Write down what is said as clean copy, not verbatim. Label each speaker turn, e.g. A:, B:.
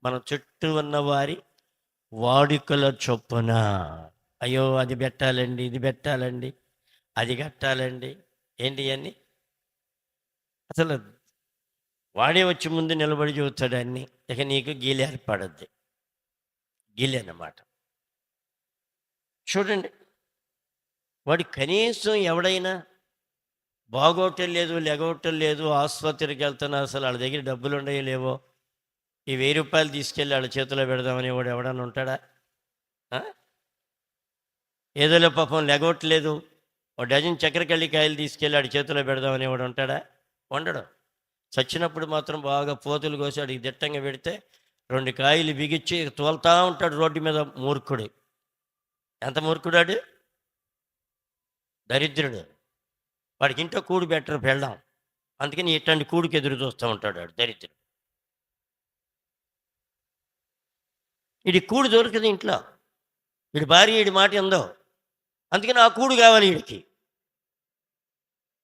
A: మన చుట్టూ ఉన్న వారి వాడుకల చొప్పున. అయ్యో అది పెట్టాలండి, ఇది పెట్టాలండి, అది కట్టాలండి, ఏంటి అన్నీ అసలు వాడే వచ్చి ముందు నిలబడి చూస్తాడు అన్నీ. ఇక నీకు గీలి ఏర్పడద్ది, గీలి అన్నమాట. చూడండి, వాడు కనీసం ఎవడైనా బాగోటం లేదు, లెగవటం లేదు, ఆసుపత్రికి వెళ్తున్నా, అసలు వాళ్ళ దగ్గర డబ్బులు ఉండయో లేవో, ఈ 1000 రూపాయలు తీసుకెళ్ళి వాళ్ళ చేతిలో పెడదామని వాడు ఎవడన్నా ఉంటాడా? ఏదోలే పాపం లెగవట్లేదు, ఒక డజన్ చక్కెరకల్లికాయలు తీసుకెళ్ళి వాడి చేతిలో పెడదామని వాడు ఉంటాడా? ఉండడు. చచ్చినప్పుడు మాత్రం బాగా పోతులు కోసి వాడికి దిట్టంగా పెడితే 2 కాయలు బిగిచ్చి తోలుతా ఉంటాడు రోడ్డు మీద. మూర్ఖుడు. ఎంత మూర్ఖుడాడు? దరిద్రుడు. వాడికి ఇంట్లో కూడు బెటర్ పెళ్ళాం, అందుకని ఇట్లాంటి కూడికి ఎదురు చూస్తూ ఉంటాడు వాడు దరిద్రుడు. వీడి కూడు దొరకదు ఇంట్లో, వీడి భార్య వీడి మాట ఎందో, అందుకని ఆ కూడు కావాలి వీడికి.